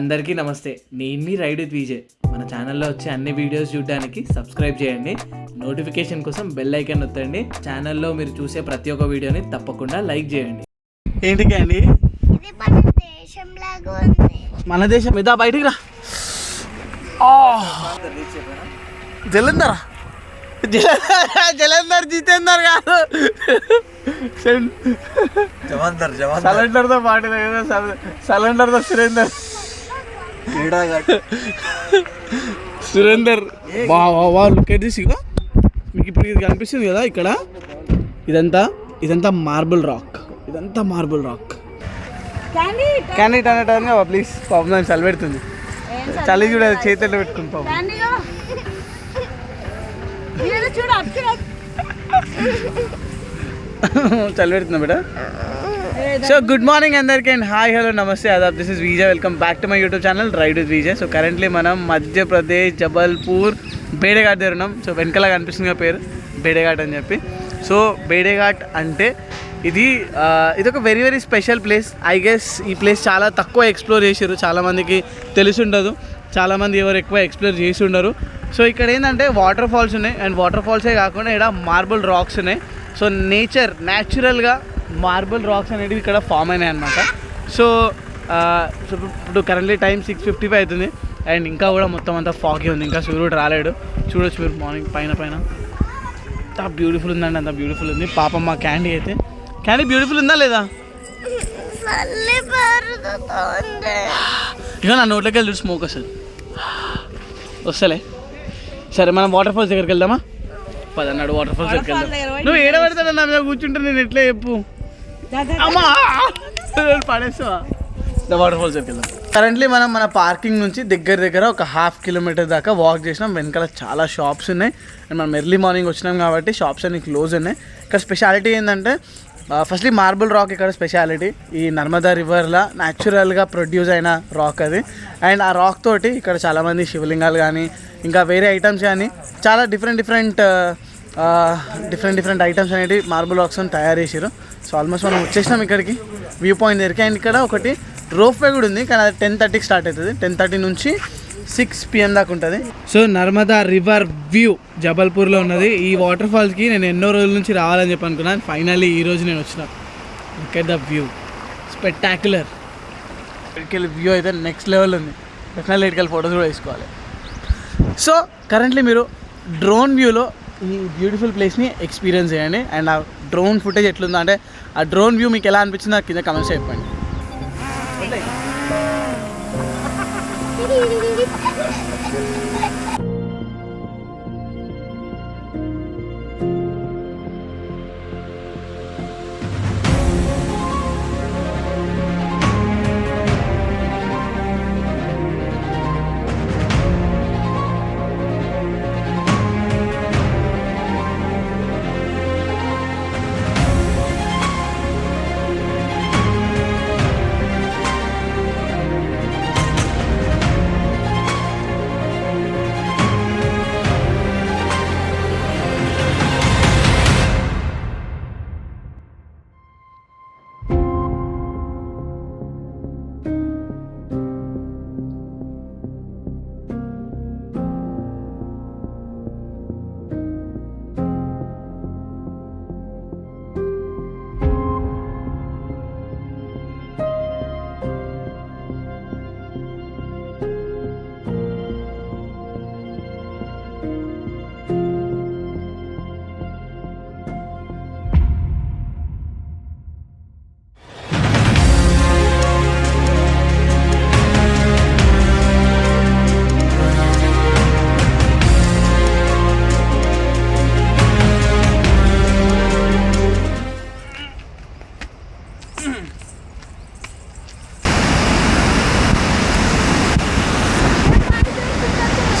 అందరికీ నమస్తే. నేను మీ రైడ్ విత్ విజయ్. మన ఛానల్లో వచ్చే అన్ని వీడియోస్ చూడడానికి సబ్స్క్రైబ్ చేయండి. నోటిఫికేషన్ కోసం బెల్ ఐకాన్ నొత్తండి. ఛానల్లో మీరు చూసే ప్రతి ఒక్క వీడియోని తప్పకుండా లైక్ చేయండి. ఏంటికి అండి? మన దేశం మీద బయటికి రా. జలంధర్ జలంధర్ జితేందర్ కాదు, సలండర్తో పాటు సలండర్తో సురేందర్ లుక్ ఎట్ దిస్. ఇగో మీకు ఇప్పుడు ఇది కనిపిస్తుంది కదా, ఇక్కడ ఇదంతా marble rock. Candy turn please. పాపం దాన్ని చలి పెడుతుంది. చలి చూడ చేతుల్లో పెట్టుకుని పాపం. చలి పెడుతున్నా బేటా. సో గుడ్ మార్నింగ్ అందరికీ అండ్ హాయ్ హలో నమస్తే Aadab. This is Vijay. Welcome back to my YouTube channel ride with Vijay. So currently మనం మధ్యప్రదేశ్ జబల్పూర్ బేడేఘాట్ దగ్గర ఉన్నాం. సో వెనకాల కనిపిస్తుంది పేరు బేడేఘాట్ అని చెప్పి. సో బేడేఘాట్ అంటే ఇది ఒక very very special place. I guess ఈ ప్లేస్ చాలా తక్కువ ఎక్స్ప్లోర్ చేసారు, చాలామందికి తెలిసి ఉండదు, చాలామంది ఎవరు ఎక్కువ ఎక్స్ప్లోర్ చేసి ఉండరు. సో ఇక్కడ ఏంటంటే వాటర్ ఫాల్స్ ఉన్నాయి, అండ్ వాటర్ ఫాల్సే కాకుండా ఇక్కడ మార్బుల్ రాక్స్ ఉన్నాయి. సో న్యాచురల్గా మార్బుల్ రాక్స్ అనేవి ఇక్కడ ఫామ్ అయినాయి అనమాట. సో ఇప్పుడు కరెంట్లీ టైం 6:55 అవుతుంది, అండ్ ఇంకా కూడా మొత్తం అంతా ఫాగీ ఉంది, ఇంకా సూర్యుడు రాలేడు. చూడొచ్చు మీరు మార్నింగ్ పైన అంత బ్యూటిఫుల్ ఉందండి, అంత బ్యూటిఫుల్ ఉంది. పాపం మా క్యాండీ అయితే, క్యాండీ బ్యూటిఫుల్ ఉందా లేదా? ఇక నా నోట్లోకి వెళ్ళి స్మోక్ వస్తలే. సరే మనం వాటర్ ఫాల్స్ దగ్గరికి వెళ్దామా? పదన్నాడు వాటర్ ఫాల్స్ దగ్గరికి వెళ్దాం. నువ్వు ఏడ పెడతాడు నా మీద కూర్చుంటే నేను ఎట్లా చెప్పు, అమ్మా పడేస్తావా? వాటర్ ఫాల్స్ దగ్గరికి వెళ్దాం. కరెంట్లీ మనం మన పార్కింగ్ నుంచి దగ్గర ఒక 1/2 కిలోమీటర్ దాకా వాక్ చేసినాం. వెనకాల చాలా షాప్స్ ఉన్నాయి, అండ్ మనం ఎర్లీ మార్నింగ్ వచ్చినాం కాబట్టి షాప్స్ అన్ని క్లోజ్ ఉన్నాయి. ఇక్కడ స్పెషాలిటీ ఏంటంటే ఫస్ట్లీ మార్బుల్ రాక్ ఇక్కడ స్పెషాలిటీ. ఈ నర్మదా రివర్లో న్యాచురల్గా ప్రొడ్యూస్ అయిన రాక్ అది. అండ్ ఆ రాక్ తోటి ఇక్కడ చాలామంది శివలింగాలు కానీ ఇంకా వేరే ఐటమ్స్ కానీ చాలా డిఫరెంట్ ఐటమ్స్ అనేవి మార్బుల్ రాక్స్ తయారు చేసారు. సో ఆల్మోస్ట్ మనం వచ్చేసినాం ఇక్కడికి వ్యూ పాయింట్ దగ్గరికి. అండ్ ఇక్కడ ఒకటి రోప్ వే కూడా ఉంది, కానీ అది 10:30కి స్టార్ట్ అవుతుంది. 10:30 నుంచి 6 PM దాకా ఉంటుంది. సో నర్మదా రివర్ వ్యూ జబల్పూర్లో ఉన్నది. ఈ వాటర్ ఫాల్స్కి నేను ఎన్నో రోజుల నుంచి రావాలని చెప్పి అనుకున్నాను. ఫైనల్లీ ఈరోజు నేను వచ్చిన. Look at the view, spectacular. ఇక్కడికి వ్యూ అయితే నెక్స్ట్ లెవెల్ ఉంది. డెఫినెట్లీ ఇక్కడికి ఫోటోస్ కూడా వేసుకోవాలి. సో కరెంట్లీ మీరు డ్రోన్ వ్యూలో ఈ బ్యూటిఫుల్ ప్లేస్ని ఎక్స్పీరియన్స్ చేయండి. అండ్ ఆ డ్రోన్ ఫుటేజ్ ఎట్లుందో, అంటే ఆ డ్రోన్ వ్యూ మీకు ఎలా అనిపించిందో నాకు కింద కమెంట్స్ చెప్పండి.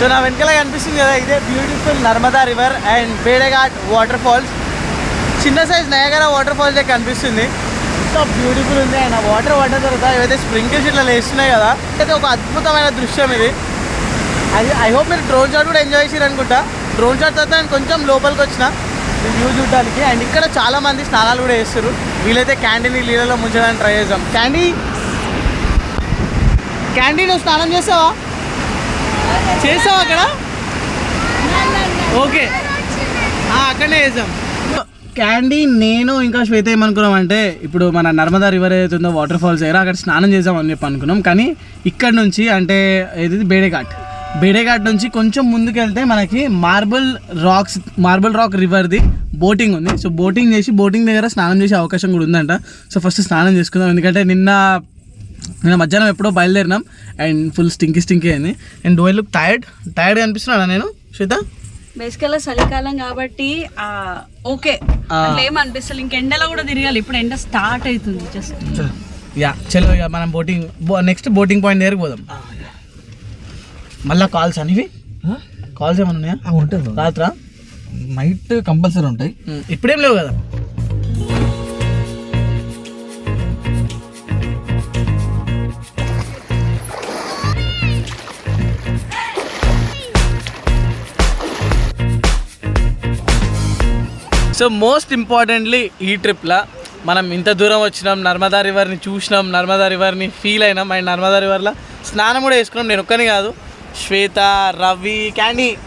సో నా వెనకాల కనిపిస్తుంది కదా, ఇదే బ్యూటిఫుల్ నర్మదా రివర్ అండ్ బేడేఘాట్ వాటర్ ఫాల్స్. చిన్న సైజ్ నయాగరా వాటర్ ఫాల్స్ దగ్గర కనిపిస్తుంది. ఎంత బ్యూటిఫుల్ ఉంది. అండ్ ఆ వాటర్ పడ్డ తర్వాత ఏవైతే స్ప్రింకిల్స్ ఇట్లా వేస్తున్నాయి కదా, అయితే ఒక అద్భుతమైన దృశ్యం ఇది. అది ఐ హోప్ మీరు డ్రోన్ షాట్ కూడా ఎంజాయ్ చేసారు అనుకుంటా. డ్రోన్ షాట్ తర్వాత నేను కొంచెం లోపలికి వచ్చిన వ్యూ చూడడానికి. అండ్ ఇక్కడ చాలామంది స్నానాలు కూడా చేస్తారు. వీలైతే క్యాండీని నీళ్ళలో ముంచడానికి ట్రై చేద్దాం. క్యాండీ నువ్వు స్నానం చేసావా అక్కడ ఓకే అక్కడనే చేసాం. క్యాండీ నేను ఇంకా శ్వేత ఏమనుకున్నాం అంటే ఇప్పుడు మన నర్మదా రివర్ ఏదైతే ఉందో వాటర్ ఫాల్స్ దగ్గర అక్కడ స్నానం చేద్దామని చెప్పి అనుకున్నాం. కానీ ఇక్కడ నుంచి అంటే ఏది బేడేఘాట్ నుంచి కొంచెం ముందుకు వెళ్తే మనకి మార్బుల్ రాక్ రివర్ది బోటింగ్ ఉంది. సో బోటింగ్ దగ్గర స్నానం చేసే అవకాశం కూడా ఉందంట. సో ఫస్ట్ స్నానం చేసుకుందాం, ఎందుకంటే నిన్న మధ్యాహ్నం ఎప్పుడో బయలుదేరినాం అండ్ ఫుల్ స్టింకీ అయింది. అండ్ డూ ఐ లుక్ టైర్డ్గా అనిపిస్తున్నానా నేను శ్వేత? బేసికల్గా చలికాలం కాబట్టి ఓకే ఏమనిపిస్తుంది. ఇంకెండలో కూడా తిరగాలి, ఇప్పుడు ఎండ స్టార్ట్ అవుతుంది జస్ట్. యా చలో ఇక మనం నెక్స్ట్ బోటింగ్ పాయింట్ దగ్గరికి పోదాం. మళ్ళీ కాల్స్ అనేవి కాల్స్ ఏమైనా ఉన్నాయా? ఉంటుంది రాత్రా నైట్ కంపల్సరీ ఉంటాయి. ఇప్పుడేం లేవు కదా. సో మోస్ట్ ఇంపార్టెంట్లీ ఈ ట్రిప్లో మనం ఇంత దూరం వచ్చినాం, నర్మదా రివర్ని చూసినాం, నర్మదా రివర్ని ఫీల్ అయినాం అండ్ నర్మదా రివర్లో స్నానం కూడా వేసుకున్నాం. నేను ఒక్కని కాదు, శ్వేత, రవి,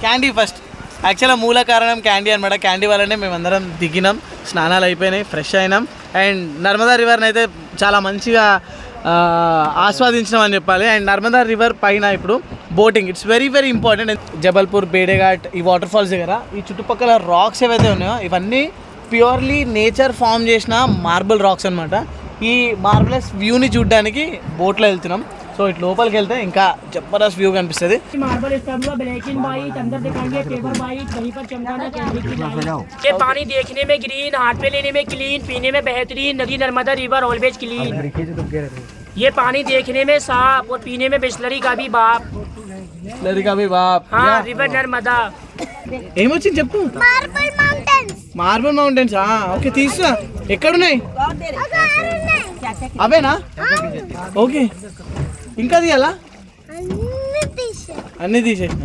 క్యాండీ ఫస్ట్ యాక్చువల్గా మూల కారణం క్యాండీ అనమాట. క్యాండీ వల్లనే మేమందరం దిగినాం, స్నానాలు అయిపోయినాయి, ఫ్రెష్ అయినాం అండ్ నర్మదా రివర్ని అయితే చాలా మంచిగా ఆస్వాదించినాం అని చెప్పాలి. అండ్ నర్మదా రివర్ పైన ఇప్పుడు boating it's very very important. Jabalpur, బేడేఘాట్, ఈ వాటర్ ఫాల్స్ దగ్గర ఈ చుట్టుపక్కల రాక్స్ ఏవైతే ఉన్నాయో ఇవన్నీ ప్యూర్లీ నేచర్ ఫామ్ చేసిన మార్బుల్ రాక్స్ అనమాట. ఈ మార్బులస్ వ్యూని చూడడానికి బోట్లో వెళ్తున్నాం. సో ఇటు లోపలికి వెళ్తే ఇంకా జబర్దస్త్ వ్యూ కనిపిస్తుంది. ये पानी देखने में ग्रीन, हाथ पे लेने में क्लीन, पीने में बेहतरीन, नदी नर्मदा रिवर ऑलवेज क्लीन। ये पानी देखने में साफ और पीने में बिस्लरी का भी बाप। हाँ, रिवर नर्मदा। ఏమొచ్చింది చెప్పు. మార్బుల్ మౌంటైన్స్ ఓకే తీసుకురా. ఎక్కడున్నాయి అవేనా? ఓకే ఇంకా తీయాలా? అన్నీ తీసేసిన.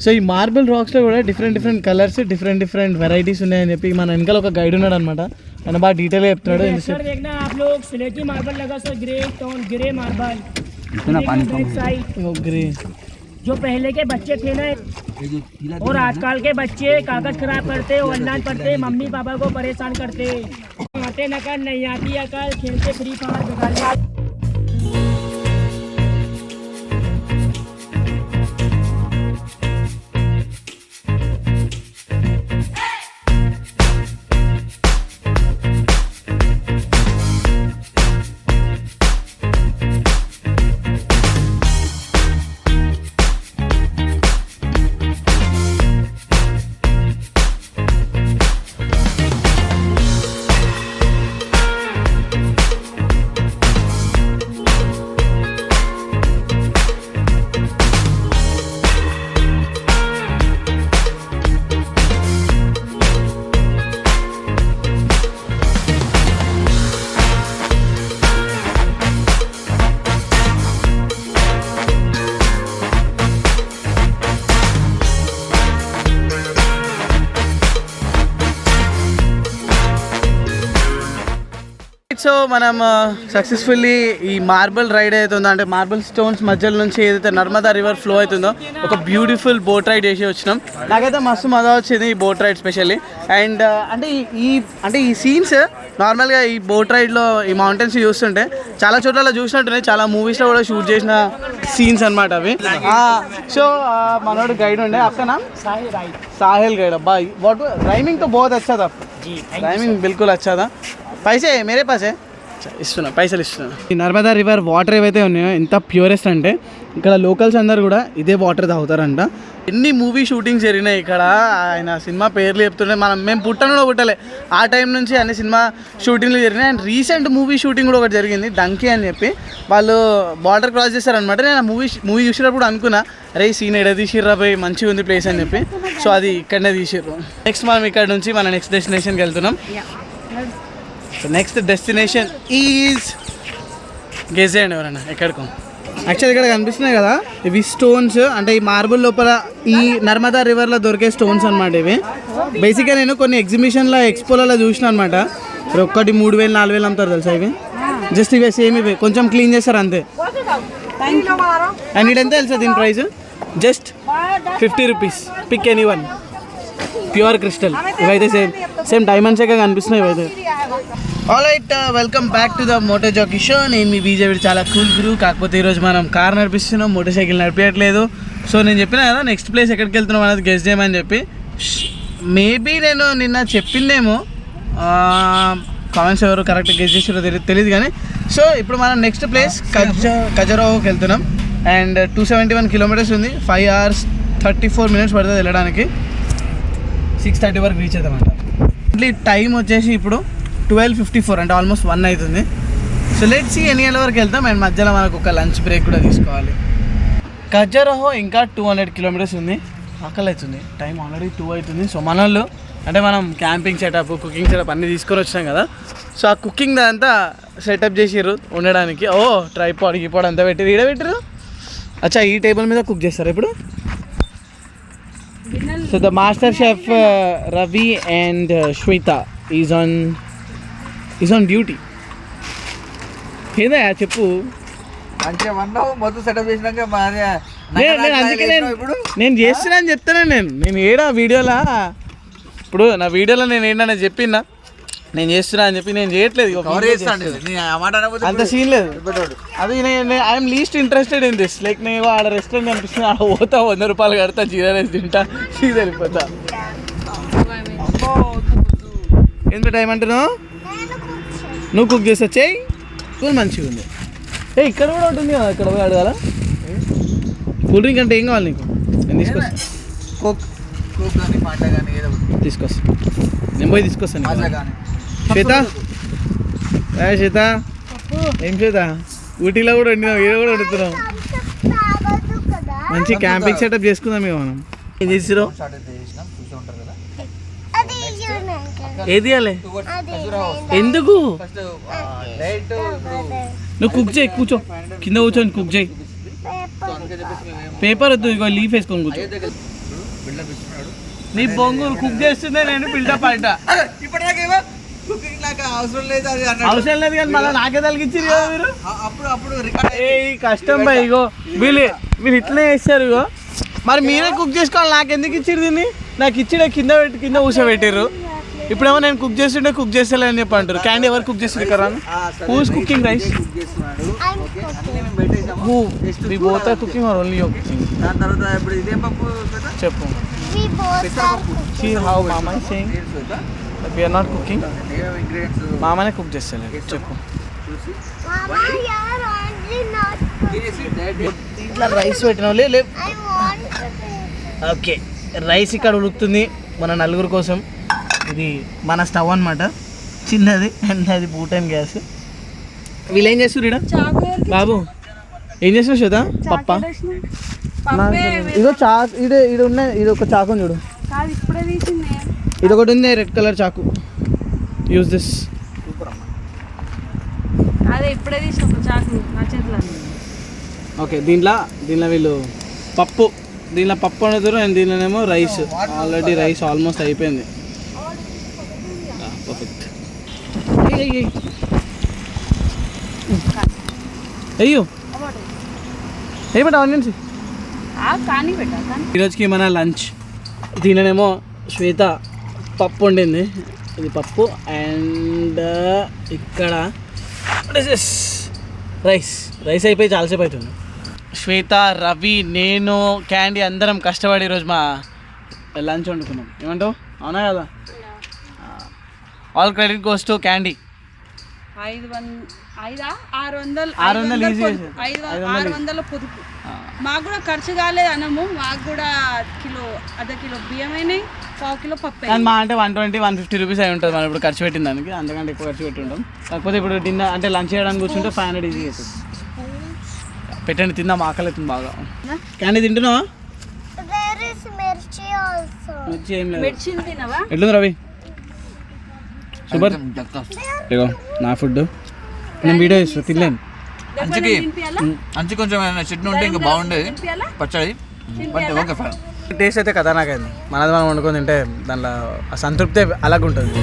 సో ఈ మార్బుల్ రాక్స్లో కూడా డిఫరెంట్ కలర్స్, డిఫరెంట్ వెరైటీస్ ఉన్నాయని చెప్పి మన వెనకాల ఒక గైడ్ ఉన్నాడు అనమాట. ఆయన బాగా డీటెయిల్గా చెప్తున్నాడు. గ్రే जो पहले के बच्चे थे ना और आजकल के बच्चे कागज खराब करते, ऑनलाइन पढ़ते, मम्मी पापा को परेशान करते, आते नकल नहीं आती अकल, खेलते फ्री फायर बिगाड़ने। సో మనం సక్సెస్ఫుల్లీ ఈ మార్బుల్ రైడ్ అవుతుందో అంటే మార్బుల్ స్టోన్స్ మధ్యలో నుంచి ఏదైతే నర్మదా రివర్ ఫ్లో అవుతుందో ఒక బ్యూటిఫుల్ బోట్ రైడ్ చేసి వచ్చినాం. నాకైతే మస్తు మజా వచ్చింది ఈ బోట్ రైడ్ స్పెషల్లీ. అండ్ అంటే ఈ సీన్స్ నార్మల్గా ఈ బోట్ రైడ్లో ఈ మౌంటైన్స్ చూస్తుంటే చాలా చోట్ల చూసినట్టున్నాయి, చాలా మూవీస్లో కూడా షూట్ చేసిన సీన్స్ అనమాట అవి. సో మనోడు గైడ్ ఉండే అక్కనా సాహిల్ గైడ్. అబ్బా వాట్ రైమింగ్ తో बहुत अच्छा था. రైమింగ్ బిల్కుల్ अच्छा था. పైసే మేరే పాసే ఇస్తున్నా, పైసలు ఇస్తున్నా. ఈ నర్మదా రివర్ వాటర్ ఏవైతే ఉన్నాయో ఎంత ప్యూరెస్ట్ అంటే ఇక్కడ లోకల్స్ అందరు కూడా ఇదే వాటర్ తాగుతారంట. ఎన్ని మూవీ షూటింగ్స్ జరిగినాయి ఇక్కడ. ఆయన సినిమా పేర్లు చెప్తుంటే మేము పుట్టలే ఆ టైం నుంచి అన్ని సినిమా షూటింగ్లు జరిగినాయి. అండ్ రీసెంట్ మూవీ షూటింగ్ కూడా ఒకటి జరిగింది డంకీ అని చెప్పి. వాళ్ళు బార్డర్ క్రాస్ చేస్తారనమాట. నేను ఆ మూవీ చూసినప్పుడు అనుకున్నా అరే ఈ సీన్ ఎడ తీసిర్రా పోయి మంచిగా ఉంది ప్లేస్ అని చెప్పి. సో అది ఇక్కడనే తీసిర్రు. నెక్స్ట్ మనం ఇక్కడ నుంచి మన నెక్స్ట్ డెస్టినేషన్కి వెళ్తున్నాం. So next destination is guess చేయండి ఎవరైనా ఎక్కడికో. యాక్చువల్ ఇక్కడ కనిపిస్తున్నాయి కదా ఇవి స్టోన్స్, అంటే ఈ మార్బుల్ లోపల ఈ నర్మదా రివర్లో దొరికే స్టోన్స్ అనమాట ఇవి. బేసిక్గా నేను కొన్ని ఎగ్జిబిషన్లో ఎక్స్పోలలో చూసిన అనమాట. ఒక్కటి 3000 4000 అమ్ముతారు తెలుసా ఇవి. జస్ట్ ఇవే సేమ్ ఇవే కొంచెం క్లీన్ చేస్తారు అంతే. అండ్ ఇది ఎంత తెలుసా దీని price? Just 50 rupees. Pick any one. Pure crystal. ఇవైతే సేమ్ డైమండ్స్ గా కనిపిస్తున్నాయి ఇవైతే. Alright, welcome back to the Moto Jockey show. నేను మీ బీజే చాలా కూల్ గురు. కాకపోతే ఈరోజు మనం కార్ నడిపిస్తున్నాం, మోటార్ సైకిల్ నడిపించట్లేదు. సో నేను చెప్పిన కదా నెక్స్ట్ ప్లేస్ ఎక్కడికి వెళ్తున్నాం అనేది గెస్ చేయమని చెప్పి. మేబీ నేను నిన్న చెప్పిందేమో, కామెంట్స్ ఎవరు కరెక్ట్ గెస్ చేసారో తెలియదు కానీ. సో ఇప్పుడు మనం నెక్స్ట్ ప్లేస్ ఖజురాహోకి వెళ్తున్నాం. అండ్ 271 కిలోమీటర్స్ ఉంది. 5 hours 34 minutes పడుతుంది వెళ్ళడానికి. 6:30 వరకు రీచ్ అవుతామంట. టైం వచ్చేసి ఇప్పుడు 12:54, అంటే ఆల్మోస్ట్ 1 అవుతుంది. సో లెట్స్ సీ ఎన్ని గంటల వరకు వెళ్తాం. అండ్ మధ్యలో మనకు ఒక లంచ్ బ్రేక్ కూడా తీసుకోవాలి. ఖజురాహో ఇంకా 200 కిలోమీటర్స్ ఉంది. ఆకలి అవుతుంది, టైం ఆల్రెడీ 2 అవుతుంది. సో మనోళ్ళు అంటే మనం క్యాంపింగ్ సెటప్, కుకింగ్ సెటప్ అన్నీ తీసుకొని వచ్చినాం కదా. సో ఆ కుకింగ్ అంతా సెటప్ చేసిర్రు ఉండడానికి. ఓ ట్రైపాడ్ గిపాడ్ అంతా పెట్టిరు, ఈడ పెట్టిరు. అచ్చా, ఈ టేబుల్ మీద కుక్ చేస్తారు ఇప్పుడు. So the master chef Ravi and Shweta is on duty. ఏదా చెప్పు. మంచిగా వన్నావు మొత్తం సెటప్ చేసినాక నేను చేస్తున్నా అని చెప్తాను. నేను ఏడా వీడియోలా, ఇప్పుడు నా వీడియోలో నేను ఏంటనే చెప్పినా నేను చేస్తున్నా అని చెప్పి. నేను చేయట్లేదు, అంత సీన్ లేదు. అది I'm least interested in this. Like నేను ఆడ రెస్టారెంట్ అనిపిస్తుంది, ఆడ పోతా 100 రూపాయలు కడతా, జీరా రైస్ తింటా, సీజ్ వెళ్ళిపోతా. ఎంత టైం అంటున్నావు? నువ్వు కుక్ చేస్తా, చెయ్యి. కూల్ మంచిగా ఉంది. ఇక్కడ కూడా ఉంటుంది కదా, ఇక్కడ పోయి అడగాల. కూల్ డ్రింక్ అంటే ఏం కావాలి నీకు? నేను తీసుకొస్తా. తీసుకొస్తా, నేను పోయి తీసుకొస్తాను. శ్వేత, శ్వేత ఏం శ్వేత, ఊటీలో కూడా వండినాం, ఏదో కూడా వండుతున్నాం. మంచి క్యాంపింగ్ సెటప్ చేసుకుందాం ఇక మనం. ఏం చేసిరావు? ఏది ఇవ్వాలి? ఎందుకు? నువ్వు కుక్ చేయి, కూర్చో కింద కూర్చొని కుక్ చేయి. పేపర్ వద్దు, ఇగో లీఫ్ వేసుకొని కూర్చో. నీ బొంగులు కుక్ చేస్తుందే, నేను బిల్డప్ అంట. అవసరం లేదు కానీ మళ్ళీ నాకే తలిగించారు కదా మీరు. ఏ కష్టం బా. ఇగో వీళ్ళు ఇట్లనే చేస్తారు. ఇగో మరి మీరే కుక్ చేసుకోవాలి, నాకు ఎందుకు ఇచ్చారు దీన్ని? నాకు ఇచ్చిడే కింద కూర్చోబెట్టారు. ఇప్పుడేమో నేను కుక్ చేస్తుంటే కుక్ చేస్తలే అని చెప్పి అంటారు. క్యాండీ ఎవరు కుక్ చేస్తుంది కదా? Who's cooking rice? We both are cooking or only you cooking? దాని తర్వాత ఇప్పుడు ఇదేం పప్పు చెప్పు. See how mama is saying that we are not cooking. మామనే కుక్ చేస్తలేదు. చెప్పు. ఇట్లా రైస్ పెట్టినా లే. ఓకే, రైస్ ఇక్కడ ఉడుకుతుంది మన నలుగురు కోసం. ఇది మన స్టవ్ అనమాట, చిన్నది. అండ్ అది బూటన్ గ్యాస్. వీళ్ళు ఏం చేస్తారు ఇక్కడ? బాబు ఏం చేస్తున్నారు? శ్వేత పప్ప. ఇదో చాకు, ఇది ఉన్నాయి. ఇది ఒక చాకు చూడు, ఇది ఒకటి ఉంది రెడ్ కలర్ చాకు. Use this. ఓకే, దీంట్లో వీళ్ళు దీనిలో పప్పు వండుతారు. అండ్ దీనిలోనేమో రైస్. ఆల్రెడీ రైస్ ఆల్మోస్ట్ అయిపోయింది. పర్ఫెక్ట్. అయ్యో ఏమిటా ఆనియన్స్? ఈరోజుకి మన లంచ్. దీనినేమో శ్వేత పప్పు వండింది, ఇది పప్పు. అండ్ ఇక్కడ రైస్ అయిపోయి చాలాసేపు అవుతుంది. శ్వేత, రవి, నేను, క్యాండీ అందరం కష్టపడి ఈరోజు మా లంచ్ వండుకున్నాం. ఏమంటావు? అవునా కదా? All credit goes to candy. 600 పొదుపు. మాకు కూడా ఖర్చు కాలేదు అన్నము. మాకు కూడా అర్ధ కిలో బియ్యం అయినాయి, 1/4 కిలో పప్పు. మా అంటే 120-150 రూపీస్ అయి ఉంటుంది మనం ఇప్పుడు ఖర్చు పెట్టిన దానికి. అంతకంటే ఎక్కువ ఖర్చు పెట్టి ఉంటాం. కాకపోతే ఇప్పుడు డిన్నర్ అంటే లంచ్ చేయడానికి కూర్చుంటే 500 ఈజీ అవుతుంది. పెట్టండి, తిందాం, ఆకలి అవుతుంది బాగా. క్యాండీ తింటున్నావా? మిర్చి ఏం లేదు. ఎట్లుంది రవి? సూపర్. ఇగో నా ఫుడ్, నేను వీడియో ఇస్తా, తినలేను. అంచు కొంచెం చట్నీ ఉంటే ఇంకా బాగుండేది, పచ్చడి. Okay fine. టేస్ట్ అయితే కదా నాకైంది. మనది మనం వండుకొని తింటే దాంట్లో ఆ సంతృప్తి అలాగుంటుంది.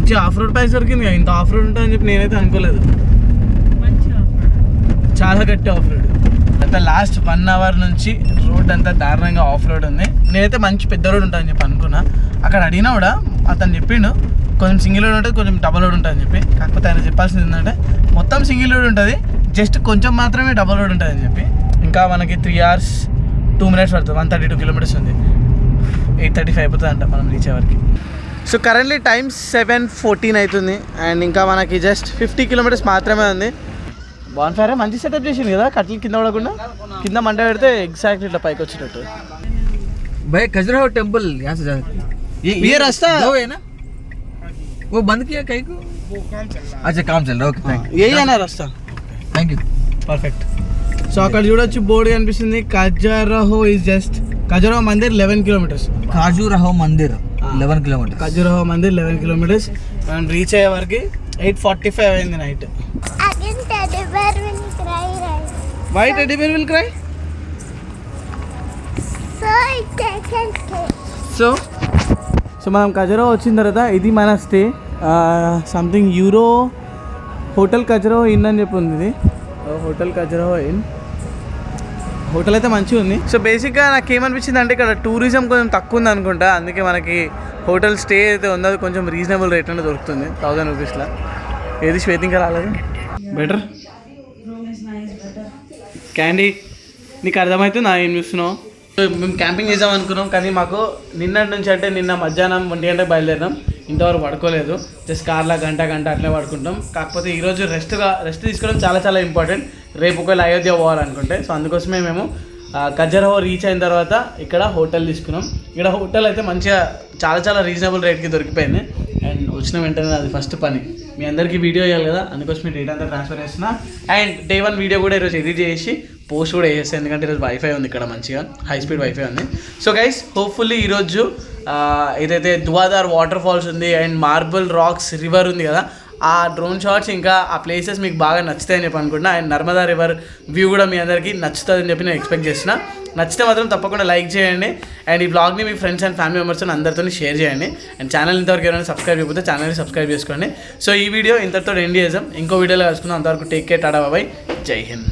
మంచి ఆఫ్ రోడ్ ప్రైస్ దొరికింది కదా, ఇంత ఆఫ్ రోడ్ ఉంటుందని చెప్పి నేనైతే అనుకోలేదు. చాలా గట్టి ఆఫ్ రోడ్. అయితే లాస్ట్ 1 hour నుంచి రోడ్ అంతా దారుణంగా ఆఫ్ రోడ్ ఉంది. నేనైతే మంచి పెద్ద రోడ్ ఉంటుందని చెప్పి అనుకున్నా. అక్కడ అడిగినా కూడా అతను చెప్పిండు కొంచెం సింగిల్ రోడ్ ఉంటుంది, కొంచెం డబల్ రోడ్ ఉంటుంది అని చెప్పి. కాకపోతే ఆయన చెప్పాల్సింది ఏంటంటే మొత్తం సింగిల్ రోడ్ ఉంటుంది, జస్ట్ కొంచెం మాత్రమే డబల్ రోడ్ ఉంటుంది అని చెప్పి. ఇంకా మనకి 3 hours 2 minutes పడుతుంది, 132 kilometers ఉంది. 8:35 అయిపోతుంది అంట మనం రీచ్ అయ్యేవరకు. సో కరెంట్లీ టైం 7:14 అవుతుంది అండ్ ఇంకా మనకి జస్ట్ 50 kilometers మాత్రమే ఉంది. బాన్ఫైర్ మంచి సెటప్ చేసింది కదా, కట్టెలు కింద పడకుండా. కింద మంట పెడితే ఎగ్జాక్ట్ ఇట్లా పైకి వచ్చేటట్టు. भाई खजुराहो टेम्पल यहाँ से जाते ये रास्ता दो है ना, वो बंद किया कहीं को? अच्छा काम चल रहा है, ओके यही है ना रास्ता. Thank you. పర్ఫెక్ట్. సో అక్కడ చూడొచ్చు బోర్డు కనిపిస్తుంది, Khajuraho is just Khajuraho Mandir 11 kilometers. Khajuraho Mandir 11 kilometers. Khajuraho Mandir 11 kilometers. మనం రీచ్ అయ్యే వరకు 8:45 అయింది night. Why teddy bear will cry? So మనం ఖజురాహో వచ్చిన తర్వాత ఇది మన stay. Something euro hotel Khajuraho in అని చెప్పి ఉంది. ఇది హోటల్ ఖజురాహో ఇన్. హోటల్ అయితే మంచిగా ఉంది. సో బేసిక్గా నాకు ఏమనిపించింది అంటే ఇక్కడ టూరిజం కొంచెం తక్కువ ఉంది అనుకుంటా, అందుకే మనకి హోటల్ స్టే అయితే ఉందో అది కొంచెం రీజనబుల్ రేట్ అనేది దొరుకుతుంది, 1000 rupeesలో. ఏది శ్వేత ఇంకా రాలేదు. బెటర్ క్యాండీ, నీకు అర్థమవుతుందా ఏం చూస్తున్నావు? మేము క్యాంపింగ్ చేద్దాం అనుకున్నాం, కానీ మాకు నిన్నటి నుంచి అంటే నిన్న మధ్యాహ్నం 1 గంటకు బయలుదేరినాం, ఇంతవరకు పడుకోలేదు. జస్ట్ కార్లో గంట అట్లే పడుకుంటాం. కాకపోతే ఈరోజు రెస్ట్ తీసుకోవడం చాలా చాలా ఇంపార్టెంట్, రేపు ఒకవేళ అయోధ్య పోవాలనుకుంటే. సో అందుకోసమే మేము ఖజురాహో రీచ్ అయిన తర్వాత ఇక్కడ హోటల్ తీసుకున్నాం. ఇక్కడ హోటల్ అయితే మంచిగా చాలా చాలా రీజనబుల్ రేట్కి దొరికిపోయింది. అండ్ వచ్చిన వెంటనే అది ఫస్ట్ పని మీ అందరికీ వీడియో వేయాలి కదా, అందుకోసం డేటా అంతా ట్రాన్స్ఫర్ చేస్తున్నా. అండ్ డే 1 వీడియో కూడా ఈరోజు ఎడిట్ చేసి పోస్ట్ కూడా వేసేస్తాను, ఎందుకంటే ఈరోజు వైఫై ఉంది ఇక్కడ, మంచిగా హై స్పీడ్ వైఫై ఉంది. సో గైస్ హోప్ఫుల్లీ ఈరోజు ఏదైతే దువాదార్ వాటర్ ఫాల్స్ ఉంది అండ్ మార్బుల్ రాక్స్ రివర్ ఉంది కదా, ఆ డ్రోన్ షాట్స్ ఇంకా ఆ ప్లేసెస్ మీకు బాగా నచ్చుతాయని చెప్పి అనుకుంటున్నా. అండ్ నర్మదా రివర్ వ్యూ కూడా మీ అందరికీ నచ్చుతుందని చెప్పి నేను ఎక్స్పెక్ట్ చేస్తున్నా. నచ్చితే మాత్రం తప్పకుండా లైక్ చేయండి అండ్ ఈ బ్లాగ్ని మీ ఫ్రెండ్స్ అండ్ ఫ్యామిలీ మెంబర్స్తో అందరితో షేర్ చేయండి. అండ్ ఛానల్ ఇంతవరకు ఎవరైనా సబ్స్క్రైబ్ చేయకపోతే ఛానల్ని సబ్స్క్రైబ్ చేసుకోండి. సో ఈ వీడియో ఇంతటితో ఎండ్ చేద్దాం, ఇంకో వీడియోలో కలుసుకుందాం. అంతవరకు టేక్ కేర్, టాటా బాయ్, జై హింద్.